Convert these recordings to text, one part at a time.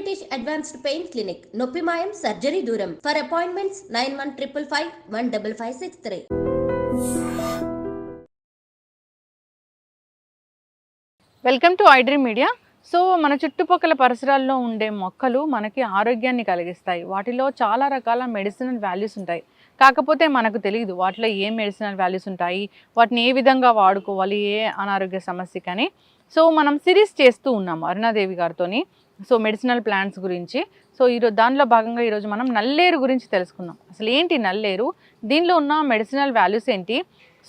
British advanced pain clinic, నొప్పి మాయం, surgery దూరం. For appointments 9155515563. Welcome to iDream media. So మన చుట్టుపక్కల పరిసరాల్లో ఉండే మొక్కలు మనకి ఆరోగ్యాన్ని కలిగిస్తాయి. వాటిలో చాలా రకాల మెడిసినల్ వాల్యూస్ ఉంటాయి. కాకపోతే మనకు తెలియదు వాటిలో ఏ మెడిసినల్ వాల్యూస్ ఉంటాయి, వాటిని ఏ విధంగా వాడుకోవాలి, ఏ అనారోగ్య సమస్యకని. సో మనం సిరీస్ చేస్తూ ఉన్నాము అరుణాదేవి గారితోని, సో మెడిసినల్ ప్లాంట్స్ గురించి. సో దానిలో భాగంగా ఈరోజు మనం నల్లేరు గురించి తెలుసుకుందాం. అసలు ఏంటి నల్లేరు, దీనిలో ఉన్న మెడిసినల్ వాల్యూస్ ఏంటి,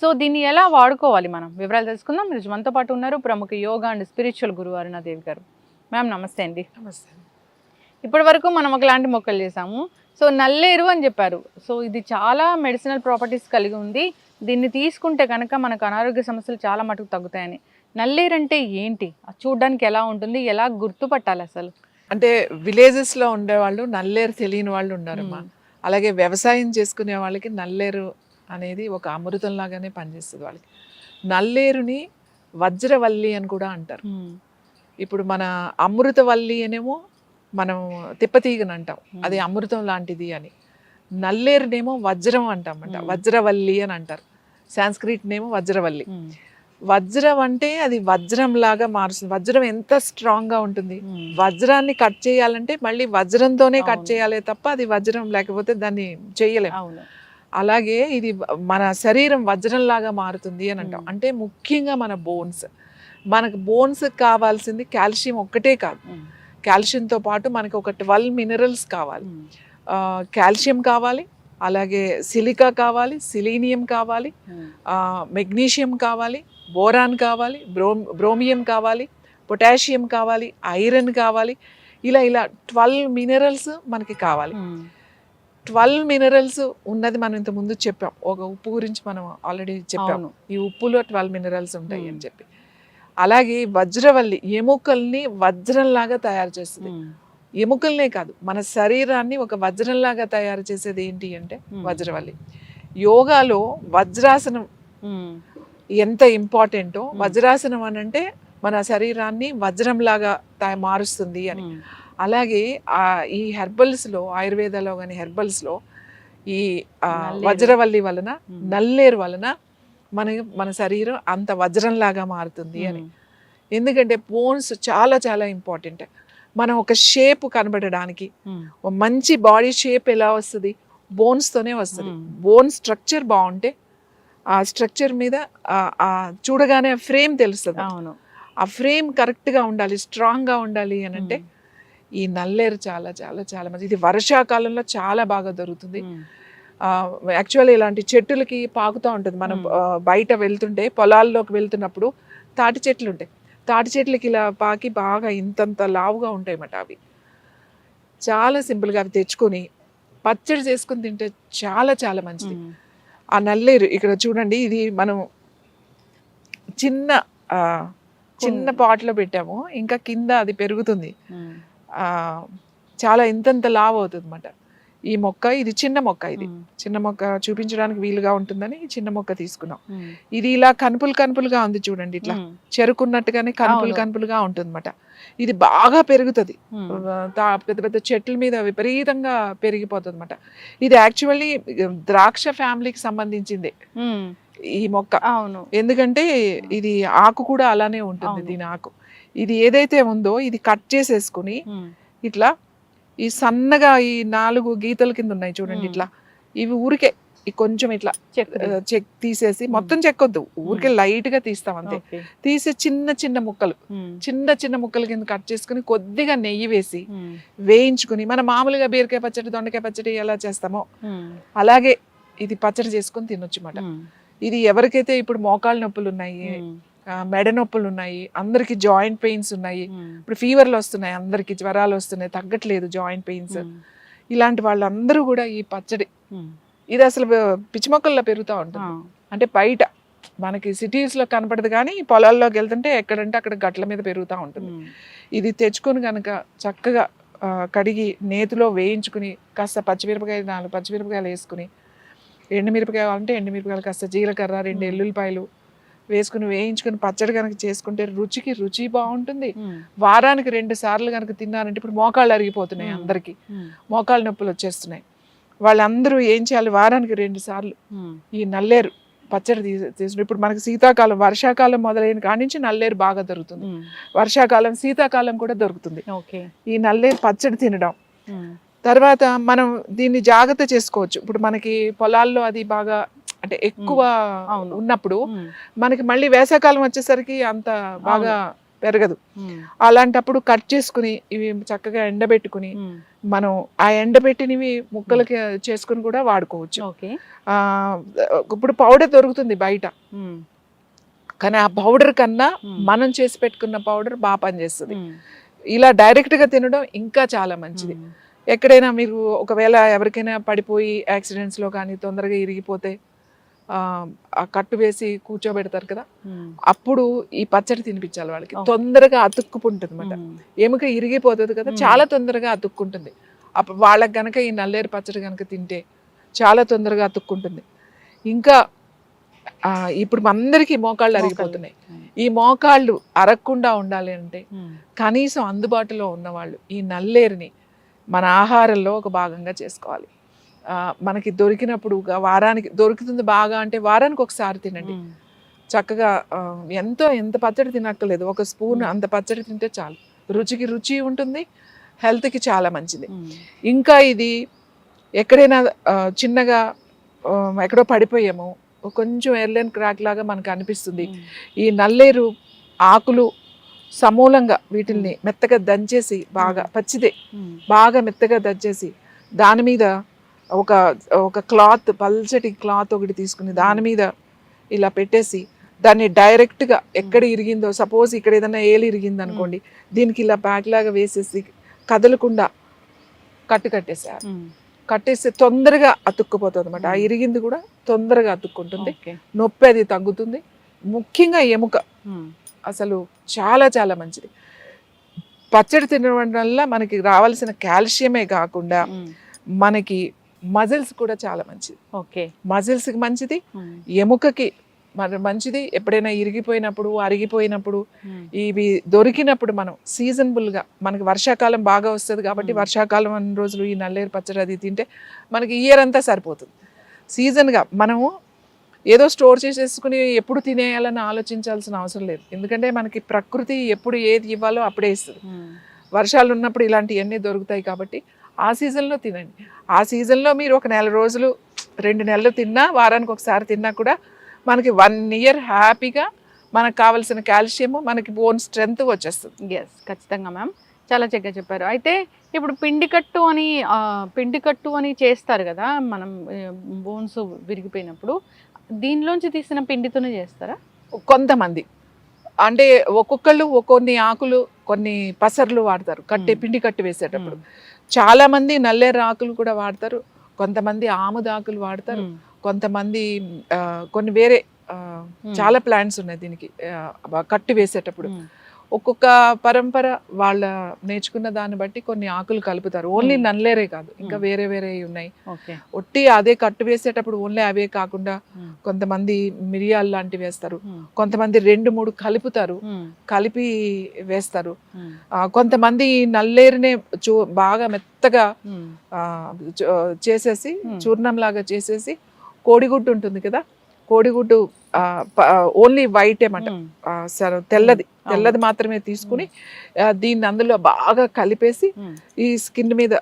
సో దీన్ని ఎలా వాడుకోవాలి, మనం వివరాలు తెలుసుకుందాం. ఈరోజు మనతో పాటు ఉన్నారు ప్రముఖ యోగా అండ్ స్పిరిచువల్ గురువు అరుణాదేవి గారు. మ్యామ్ నమస్తే అండి. నమస్తే. ఇప్పటి వరకు మనం ఒకలాంటి మొక్కలు చేసాము. సో నల్లేరు అని చెప్పారు. సో ఇది చాలా మెడిసినల్ ప్రాపర్టీస్ కలిగి ఉంది. దీన్ని తీసుకుంటే కనుక మనకు అనారోగ్య సమస్యలు చాలా మటుకు తగ్గుతాయని. నల్లేరు అంటే ఏంటి, చూడడానికి ఎలా ఉంటుంది, ఎలా గుర్తుపట్టాలి అసలు? అంటే విలేజెస్లో ఉండేవాళ్ళు నల్లేరు తెలియని వాళ్ళు ఉన్నారమ్మా. అలాగే వ్యవసాయం చేసుకునే వాళ్ళకి నల్లేరు అనేది ఒక అమృతం లాగానే పనిచేస్తుంది వాళ్ళకి. నల్లేరుని వజ్రవల్లి అని కూడా అంటారు. ఇప్పుడు మన అమృతవల్లి అనేమో మనం తిప్పతీగని అంటాం, అది అమృతం లాంటిది అని. నల్లేరునేమో వజ్రం అంటామంట, వజ్రవల్లి అని అంటారు. సాంస్క్రిట్ నేమో వజ్రవల్లి. వజ్రం అంటే అది వజ్రం లాగా మారుస్తుంది. వజ్రం ఎంత స్ట్రాంగ్గా ఉంటుంది. వజ్రాన్ని కట్ చేయాలంటే మళ్ళీ వజ్రంతోనే కట్ చేయాలి తప్ప అది వజ్రం లేకపోతే దాన్ని చేయలేము. అలాగే ఇది మన శరీరం వజ్రంలాగా మారుతుంది అని అంటాం. అంటే ముఖ్యంగా మన బోన్స్, మనకు బోన్స్ కావాల్సింది కాల్షియం ఒక్కటే కాదు, కాల్షియంతో పాటు మనకు ఒక 12 మినరల్స్ కావాలి. కాల్షియం కావాలి, అలాగే సిలికా కావాలి, సిలీనియం కావాలి, మెగ్నీషియం కావాలి, బోరాన్ కావాలి, బ్రోమియం కావాలి, పొటాషియం కావాలి, ఐరన్ కావాలి. ఇలా 12 మినరల్స్ మనకి కావాలి. 12 మినరల్స్ ఉన్నది మనం ఇంత ముందు చెప్పాం. ఒక ఉప్పు గురించి మనం ఆల్రెడీ చెప్పాము, ఈ ఉప్పులో 12 మినరల్స్ ఉంటాయి అని చెప్పి. అలాగే వజ్రవల్లి ఎముకల్ని వజ్రంలాగా తయారు చేస్తుంది. ఎముకల్నే కాదు, మన శరీరాన్ని ఒక వజ్రంలాగా తయారు చేసేది ఏంటి అంటే వజ్రవల్లి. యోగాలో వజ్రాసనం ఎంత ఇంపార్టెంటో, వజ్రాసనం అని అంటే మన శరీరాన్ని వజ్రంలాగా మారుస్తుంది అని. అలాగే ఈ హెర్బల్స్లో, ఆయుర్వేదాలో కానీ హెర్బల్స్లో ఈ వజ్రవల్లి వలన, నల్లేరు వలన మన శరీరం అంత వజ్రంలాగా మారుతుంది అని. ఎందుకంటే బోన్స్ చాలా చాలా ఇంపార్టెంట్. మనం ఒక షేప్ కనబడడానికి, ఒక మంచి బాడీ షేప్ ఎలా వస్తుంది, బోన్స్తోనే వస్తుంది. బోన్ స్ట్రక్చర్ బాగుంటే ఆ స్ట్రక్చర్ మీద చూడగానే ఫ్రేమ్ తెలుస్తుంది. ఆ ఫ్రేమ్ కరెక్ట్గా ఉండాలి, స్ట్రాంగ్గా ఉండాలి అని అంటే ఈ నల్లేరు చాలా చాలా చాలా మంచి. ఇది వర్షాకాలంలో చాలా బాగా దొరుకుతుంది. యాక్చువల్లీ ఇలాంటి చెట్టులకి పాకుతూ ఉంటుంది. మనం బయట వెళ్తుంటే, పొలాల్లోకి వెళ్తున్నప్పుడు తాటి చెట్లు ఉంటాయి. తాటి చెట్లకి ఇలా పాకి బాగా ఇంతంత లావుగా ఉంటాయి అన్నమాట. అవి చాలా సింపుల్గా అవి తెచ్చుకొని పచ్చడి చేసుకుని తింటే చాలా చాలా మంచిది. ఆ నల్లేరు ఇక్కడ చూడండి, ఇది మనం చిన్న పాట్లో పెట్టాము, ఇంకా కింద అది పెరుగుతుంది. చాలా ఇంతంత లావు అవుతుంది అన్నమాట ఈ మొక్క. ఇది చిన్న మొక్క, ఇది చిన్న మొక్క చూపించడానికి వీలుగా ఉంటుందని చిన్న మొక్క తీసుకున్నాం. ఇది ఇలా కనుపులుగా ఉంది చూడండి, ఇట్లా చెరుకున్నట్టుగానే కనుపులుగా ఉంటుంది అన్నమాట. ఇది బాగా పెరుగుతుంది, పెద్ద పెద్ద చెట్ల మీద విపరీతంగా పెరిగిపోతుంది అన్నమాట. ఇది యాక్చువల్లీ ద్రాక్ష ఫ్యామిలీకి సంబంధించింది ఈ మొక్క. ఎందుకంటే ఇది ఆకు కూడా అలానే ఉంటుంది. దీని ఆకు ఇది ఏదైతే ఉందో ఇది కట్ చేసేసుకుని ఇట్లా ఈ సన్నగా ఈ 4 గీతల కింద ఉన్నాయి చూడండి, ఇట్లా ఇవి ఊరికే కొంచెం ఇట్లా చెక్ తీసేసి, మొత్తం చెక్కొద్దు, ఊరికే లైట్ గా తీస్తాం అంతే. తీసి చిన్న ముక్కల కింద కట్ చేసుకుని కొద్దిగా నెయ్యి వేసి వేయించుకుని, మన మామూలుగా బీరకాయ పచ్చడి, దొండకాయ పచ్చడి ఎలా చేస్తామో అలాగే ఇది పచ్చడి చేసుకుని తినొచ్చు అన్నమాట. ఇది ఎవరికైతే ఇప్పుడు మోకాళ్ళ నొప్పులు ఉన్నాయి, మెడ నొప్పులు ఉన్నాయి, అందరికి జాయింట్ పెయిన్స్ ఉన్నాయి, ఇప్పుడు ఫీవర్లు వస్తున్నాయి, అందరికి జ్వరాలు వస్తున్నాయి, తగ్గట్లేదు జాయింట్ పెయిన్స్, ఇలాంటి వాళ్ళందరూ కూడా ఈ పచ్చడి, ఇది అసలు పిచ్చి మొక్కల్లో పెరుగుతూ ఉంటుంది. అంటే బయట మనకి సిటీస్లో కనపడదు, కానీ పొలాల్లోకి వెళ్తుంటే ఎక్కడంటే అక్కడ గట్ల మీద పెరుగుతూ ఉంటుంది. ఇది తెచ్చుకొని కనుక చక్కగా కడిగి నేతిలో వేయించుకుని, కాస్త 4 పచ్చిమిరపకాయలు వేసుకుని, ఎండుమిరపకాయ కావాలంటే ఎండుమిరపకాయలు, కాస్త జీలకర్ర, 2 ఎల్లుల్లిపాయలు వేసుకుని వేయించుకుని పచ్చడి కనుక చేసుకుంటే రుచికి రుచి బాగుంటుంది. వారానికి 2 సార్లు కనుక తిన్నారంటే, ఇప్పుడు మోకాళ్ళు అరిగిపోతున్నాయి అందరికీ, మోకాళ్ళ నొప్పులు వచ్చేస్తున్నాయి. వాళ్ళందరూ ఏం చేయాలి, వారానికి 2 సార్లు ఈ నల్లేరు పచ్చడి తీసుకుని, ఇప్పుడు మనకి శీతాకాలం వర్షాకాలం మొదలైన కాడి నుంచి నల్లేరు బాగా దొరుకుతుంది. వర్షాకాలం శీతాకాలం కూడా దొరుకుతుంది ఈ నల్లేరు పచ్చడి తినడం. తర్వాత మనం దీన్ని జాగ్రత్త చేసుకోవచ్చు. ఇప్పుడు మనకి పొలాల్లో అది బాగా అంటే ఎక్కువ ఉన్నప్పుడు మనకి మళ్ళీ వేసవకాలం వచ్చేసరికి అంత బాగా పెరగదు. అలాంటప్పుడు కట్ చేసుకుని ఇవి చక్కగా ఎండబెట్టుకుని మనం ఆ ఎండబెట్టినవి ముక్కలకి చేసుకుని కూడా వాడుకోవచ్చు. ఇప్పుడు పౌడర్ దొరుకుతుంది బయట, కానీ ఆ పౌడర్ కన్నా మనం చేసి పెట్టుకున్న పౌడర్ బాగా పనిచేస్తుంది. ఇలా డైరెక్ట్గా తినడం ఇంకా చాలా మంచిది. ఎక్కడైనా మీరు ఒకవేళ ఎవరికైనా పడిపోయి యాక్సిడెంట్స్లో కానీ తొందరగా ఇరిగిపోతే ఆ కట్టు వేసి కూర్చోబెడతారు కదా, అప్పుడు ఈ పచ్చడి తినిపించాలి వాళ్ళకి. తొందరగా అతుక్కుకుంటుంది అన్నమాట, ఎముక ఇరిగిపోతుంది కదా, చాలా తొందరగా అతుక్కుంటుంది. అప్పుడు వాళ్ళకి గనక ఈ నల్లేరు పచ్చడి కనుక తింటే చాలా తొందరగా అతుక్కుంటుంది. ఇంకా ఇప్పుడు అందరికీ మోకాళ్ళు అరిగిపోతున్నాయి. ఈ మోకాళ్ళు అరగకుండా ఉండాలి అంటే కనీసం అందుబాటులో ఉన్నవాళ్ళు ఈ నల్లేరుని మన ఆహారంలో ఒక భాగంగా చేసుకోవాలి. మనకి దొరికినప్పుడు వారానికి దొరుకుతుంది బాగా అంటే వారానికి ఒకసారి తినండి చక్కగా. ఎంత పచ్చడి తినక్కర్లేదు, ఒక స్పూన్ అంత పచ్చడి తింటే చాలు. రుచికి రుచి ఉంటుంది, హెల్త్కి చాలా మంచిది. ఇంకా ఇది ఎక్కడైనా చిన్నగా ఎక్కడో పడిపోయాము, కొంచెం ఎర్లైన్ క్రాక్ లాగా మనకు అనిపిస్తుంది, ఈ నల్లేరు ఆకులు సమూలంగా వీటిల్ని మెత్తగా దంచేసి బాగా పచ్చిదే బాగా మెత్తగా దంచేసి దాని మీద ఒక క్లాత్, పల్చటి క్లాత్ ఒకటి తీసుకుని దాని మీద ఇలా పెట్టేసి దాన్ని డైరెక్ట్గా ఎక్కడ ఇరిగిందో, సపోజ్ ఇక్కడ ఏదైనా ఏలు ఇరిగింది అనుకోండి, దీనికి ఇలా ప్యాక్ లాగా వేసేసి కదలకుండా కట్టేస్తే తొందరగా అతుక్కుపోతుంది అన్నమాట. ఆ ఇరిగింది కూడా తొందరగా అతుక్కుంటుంది, నొప్పి అది తగ్గుతుంది. ముఖ్యంగా ఎముక అసలు చాలా చాలా మంచిది. పచ్చడి తినడం వల్ల మనకి రావాల్సిన కాల్షియమే కాకుండా మనకి మజిల్స్ కూడా చాలా మంచిది. మజిల్స్కి మంచిది, ఎముకకి మంచిది. ఎప్పుడైనా ఇరిగిపోయినప్పుడు అరిగిపోయినప్పుడు ఇవి దొరికినప్పుడు మనం సీజనబుల్గా, మనకి వర్షాకాలం బాగా వస్తుంది కాబట్టి వర్షాకాలం అన్ని రోజులు ఈ నల్లేరు పచ్చడి అది తింటే మనకి ఇయర్ అంతా సరిపోతుంది. సీజన్గా మనము ఏదో స్టోర్ చేసేసుకుని ఎప్పుడు తినేయాలని ఆలోచించాల్సిన అవసరం లేదు. ఎందుకంటే మనకి ప్రకృతి ఎప్పుడు ఏది ఇవ్వాలో అప్పుడే ఇస్తుంది. వర్షాలు ఉన్నప్పుడు ఇలాంటివన్నీ దొరుకుతాయి కాబట్టి ఆ సీజన్లో తినండి. ఆ సీజన్లో మీరు ఒక 4 రోజులు 2 నెలలు తిన్నా, వారానికి ఒకసారి తిన్నా కూడా మనకి 1 ఇయర్ హ్యాపీగా మనకు కావాల్సిన కాల్షియము, మనకి బోన్ స్ట్రెంత్ వచ్చేస్తుంది. ఖచ్చితంగా మ్యామ్, చాలా చక్కగా చెప్పారు. అయితే ఇప్పుడు పిండికట్టు అని చేస్తారు కదా మనం, బోన్స్ విరిగిపోయినప్పుడు దీనిలోంచి తీసిన పిండితోనే చేస్తారా? కొంతమంది అంటే ఒక్కొక్కళ్ళు కొన్ని ఆకులు కొన్ని పసర్లు వాడతారు పిండి కట్టి వేసేటప్పుడు. చాలా మంది నల్లేరు ఆకులు కూడా వాడతారు, కొంతమంది ఆముదాకులు వాడతారు, కొంతమంది కొన్ని వేరే చాలా ప్లాంట్స్ ఉన్నాయి దీనికి కట్టి వేసేటప్పుడు. ఒక్కొక్క పరంపర వాళ్ళ నేర్చుకున్న దాన్ని బట్టి కొన్ని ఆకులు కలుపుతారు. ఓన్లీ నల్లేరే కాదు, ఇంకా వేరే వేరే ఉన్నాయి. ఒట్టి అదే కట్టు వేసేటప్పుడు ఓన్లీ అవే కాకుండా కొంతమంది మిరియాలు లాంటివి వేస్తారు, కొంతమంది 2-3 కలుపుతారు, కలిపి వేస్తారు. కొంతమంది నల్లేరునే బాగా మెత్తగా చేసేసి చూర్ణం లాగా చేసేసి, కోడిగుడ్డు ఉంటుంది కదా, కోడిగుడ్డు ఓన్లీ వైట్ ఏమంట, తెల్లది మాత్రమే తీసుకుని దీన్ని అందులో బాగా కలిపేసి ఈ స్కిన్ మీద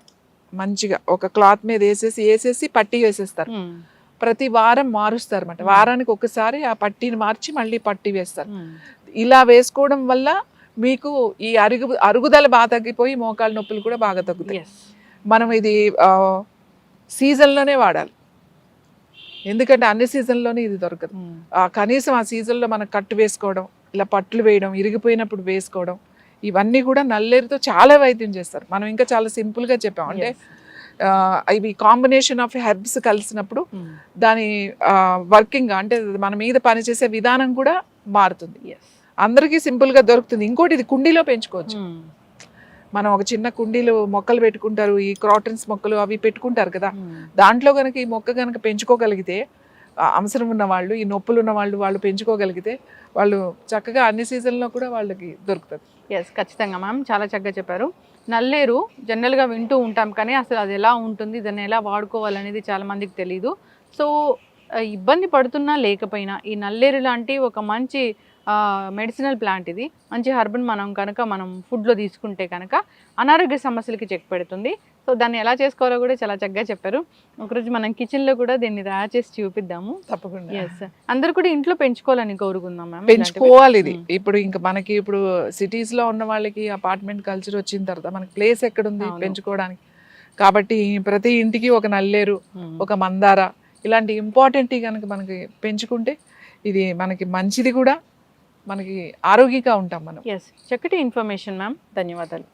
మంచిగా ఒక క్లాత్ మీద వేసేసి పట్టీ వేసేస్తారు. ప్రతి వారం మారుస్తారు అన్నమాట. వారానికి ఒకసారి ఆ పట్టీని మార్చి మళ్ళీ పట్టీ వేస్తారు. ఇలా వేసుకోవడం వల్ల మీకు ఈ అరుగుదల బాగా తగ్గిపోయి మోకాళ్ళ నొప్పులు కూడా బాగా తగ్గుతాయి. మనం ఇది సీజన్లోనే వాడాలి, ఎందుకంటే అన్ని సీజన్లోనే ఇది దొరకదు. కనీసం ఆ సీజన్లో మనం కట్టు వేసుకోవడం, ఇలా పట్లు వేయడం, ఇరిగిపోయినప్పుడు వేసుకోవడం, ఇవన్నీ కూడా నల్లేరుతో చాలా వైద్యం చేస్తారు. మనం ఇంకా చాలా సింపుల్గా చెప్పాం, అంటే ఇవి కాంబినేషన్ ఆఫ్ హెర్బ్స్ కలిసినప్పుడు దాని వర్కింగ్ అంటే మన మీద పనిచేసే విధానం కూడా మారుతుంది. అందరికీ సింపుల్గా దొరుకుతుంది. ఇంకోటి, ఇది కుండీలో పెంచుకోవచ్చు. మనం ఒక చిన్న కుండీలు మొక్కలు పెట్టుకుంటారు, ఈ క్రాటన్స్ మొక్కలు అవి పెట్టుకుంటారు కదా, దాంట్లో కనుక ఈ మొక్క కనుక పెంచుకోగలిగితే అవసరం ఉన్న వాళ్ళు, ఈ నొప్పులు ఉన్న వాళ్ళు పెంచుకోగలిగితే వాళ్ళు చక్కగా అన్ని సీజన్లో కూడా వాళ్ళకి దొరుకుతుంది. ఎస్, ఖచ్చితంగా మ్యామ్, చాలా చక్కగా చెప్పారు. నల్లేరు జనరల్గా వింటూ ఉంటాం, కానీ అసలు అది ఎలా ఉంటుంది, దాన్ని ఎలా వాడుకోవాలనేది చాలా మందికి తెలియదు. సో ఇబ్బంది పడుతున్నా లేకపోయినా ఈ నల్లేరు లాంటి ఒక మంచి మెడిసినల్ ప్లాంట్, ఇది మంచి హర్బన్ మనం ఫుడ్లో తీసుకుంటే కనుక అనారోగ్య సమస్యలకి చెక్ పెడుతుంది. సో దాన్ని ఎలా చేసుకోవాలో కూడా చాలా చక్కగా చెప్పారు. ఒకరోజు మనం కిచెన్లో కూడా దీన్ని తయారు చేసి చూపిద్దాము. తప్పకుండా. ఎస్, అందరు కూడా ఇంట్లో పెంచుకోవాలని కోరుకుందాం మ్యామ్. పెంచుకోవాలి ఇది. ఇప్పుడు ఇంకా మనకి ఇప్పుడు సిటీస్లో ఉన్న వాళ్ళకి అపార్ట్మెంట్ కల్చర్ వచ్చిన తర్వాత మనకి ప్లేస్ ఎక్కడుంది పెంచుకోవడానికి. కాబట్టి ప్రతి ఇంటికి ఒక నల్లేరు, ఒక మందార ఇలాంటి ఇంపార్టెంట్ కనుక మనకి పెంచుకుంటే ఇది మనకి మంచిది కూడా, మనకి ఆరోగ్యంగా ఉంటాం మనం. ఎస్, చక్కటి ఇన్ఫర్మేషన్ మ్యామ్, ధన్యవాదాలు.